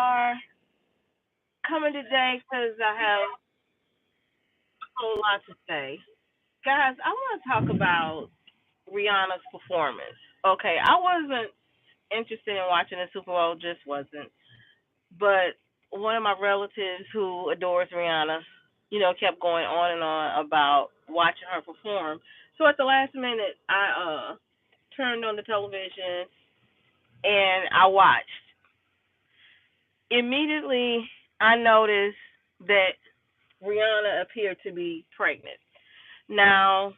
are coming today because I have a whole lot to say. Guys, I want to talk about Rhianna's performance. Okay, I wasn't interested in watching the Super Bowl, just wasn't. But one of my relatives who adores Rihanna, kept going on and on about watching her perform. So at the last minute, I turned on the television and I watched. Immediately, I noticed that Rihanna appeared to be pregnant. Now,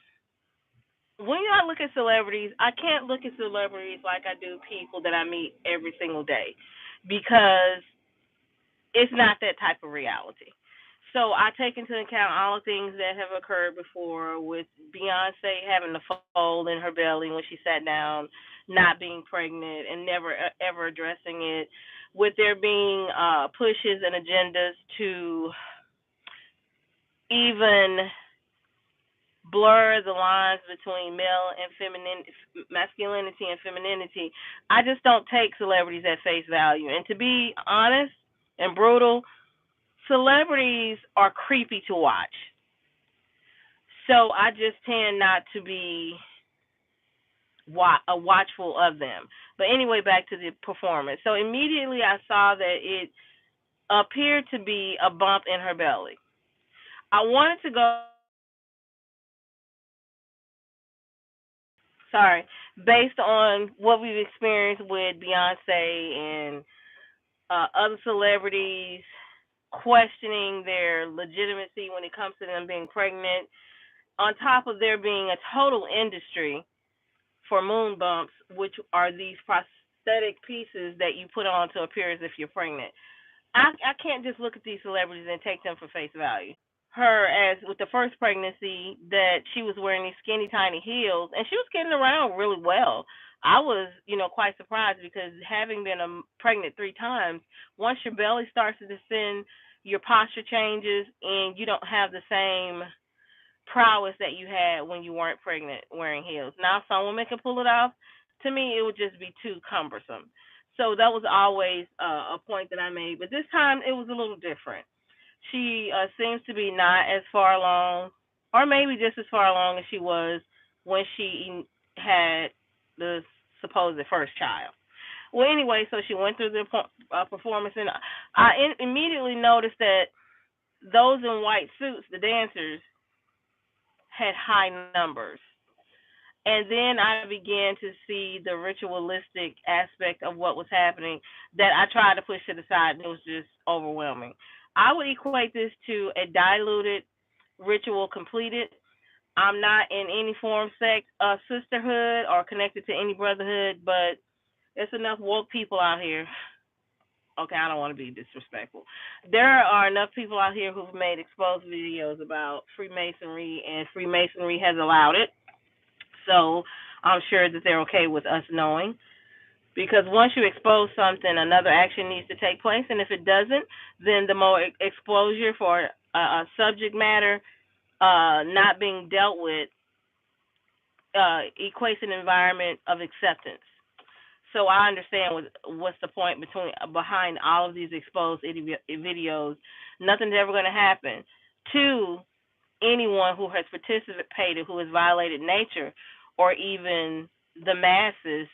when I look at celebrities, I can't look at celebrities like I do people that I meet every single day because it's not that type of reality. So I take into account all the things that have occurred before with Beyonce having the fold in her belly when she sat down, not being pregnant, and never ever addressing it. With there being pushes and agendas to even blur the lines between male and feminine, masculinity and femininity. I just don't take celebrities at face value. And to be honest and brutal, celebrities are creepy to watch. So I just tend not to be watchful of them. But anyway, back to the performance. So immediately I saw that it appeared to be a bump in her belly. I wanted to go, sorry, based on what we've experienced with Beyonce and other celebrities questioning their legitimacy when it comes to them being pregnant, on top of there being a total industry for moon bumps, which are these prosthetic pieces that you put on to appear as if you're pregnant. I can't just look at these celebrities and take them for face value. Her, as with the first pregnancy, that she was wearing these skinny tiny heels and she was getting around really well. I was, quite surprised because having been pregnant 3 times, once your belly starts to descend, your posture changes and you don't have the same prowess that you had when you weren't pregnant wearing heels. Now some women can pull it off. To me, it would just be too cumbersome. So that was always a point that I made. But this time it was a little different. She seems to be not as far along, or maybe just as far along as she was when she had the supposed first child. Well, anyway, so she went through the performance, and I immediately noticed that those in white suits, the dancers, had high numbers. And then I began to see the ritualistic aspect of what was happening that I tried to push to the side, and it was just overwhelming. I would equate this to a diluted ritual completed. I'm not in any form, sect, sisterhood, or connected to any brotherhood, but there's enough woke people out here. Okay, I don't want to be disrespectful. There are enough people out here who've made exposed videos about Freemasonry, and Freemasonry has allowed it. So I'm sure that they're okay with us knowing. Because once you expose something, another action needs to take place. And if it doesn't, then the more exposure for subject matter not being dealt with equates an environment of acceptance. So I understand what's the point behind all of these exposed videos. Nothing's ever going to happen to anyone who has participated, who has violated nature, or even the masses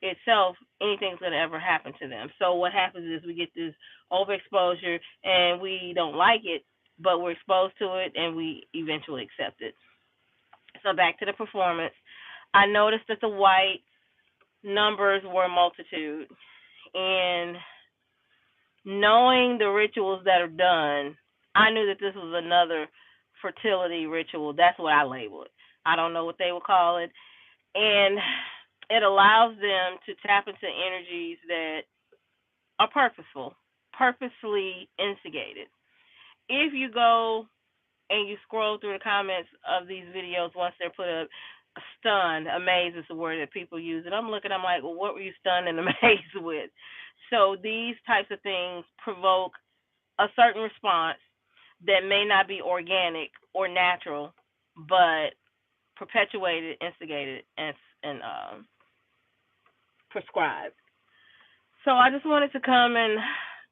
itself. Anything's going to ever happen to them. So what happens is we get this overexposure and we don't like it, but we're exposed to it and we eventually accept it. So back to the performance. I noticed that the white numbers were a multitude, and knowing the rituals that are done, I knew that this was another fertility ritual. That's what I label it. I don't know what they would call it. And it allows them to tap into energies that are purposeful, purposely instigated. If you go and you scroll through the comments of these videos once they're put up, stunned, amazed is the word that people use. And I'm like, well, what were you stunned and amazed with? So these types of things provoke a certain response that may not be organic or natural, but perpetuated, instigated, and prescribed. So I just wanted to come and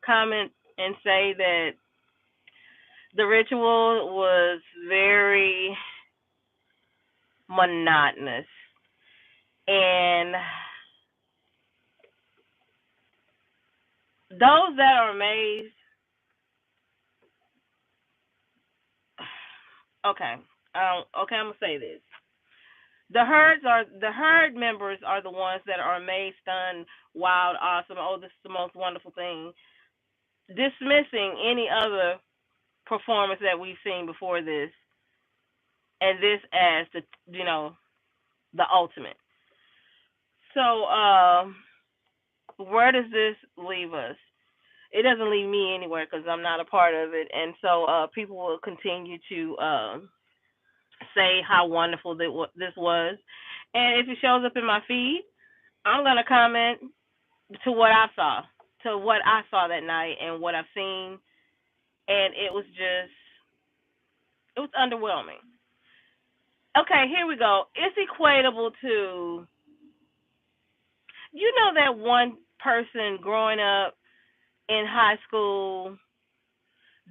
comment and say that the ritual was very monotonous. And those that are amazed, okay, okay, I'm gonna say this. The herd members are the ones that are amazed, stunned, wild, awesome. Oh, this is the most wonderful thing. Dismissing any other performance that we've seen before this, and this as the ultimate. So, where does this leave us? It doesn't leave me anywhere because I'm not a part of it, and so people will continue to say how wonderful this was. And if it shows up in my feed, I'm gonna comment to what I saw, that night, and what I've seen, and it was underwhelming. Okay, here we go. It's equatable to that one person growing up in high school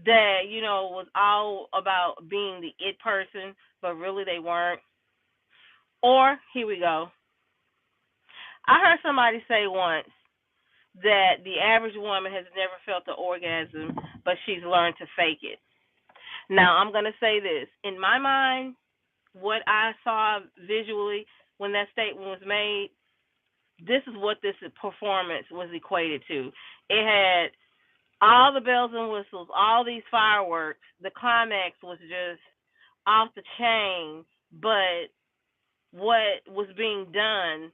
that was all about being the it person, but really they weren't. Or here we go. I heard somebody say once that the average woman has never felt the orgasm, but she's learned to fake it. Now, I'm going to say this. In my mind, what I saw visually when that statement was made, this is what this performance was equated to. It had all the bells and whistles, all these fireworks. The climax was just off the chain, but what was being done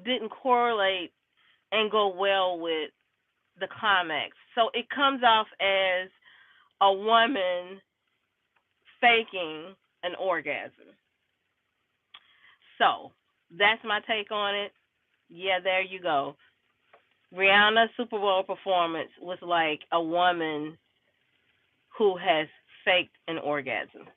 didn't correlate and go well with the climax. So it comes off as a woman faking an orgasm. So that's my take on it. Yeah, there you go. Rihanna's Super Bowl performance was like a woman who has faked an orgasm.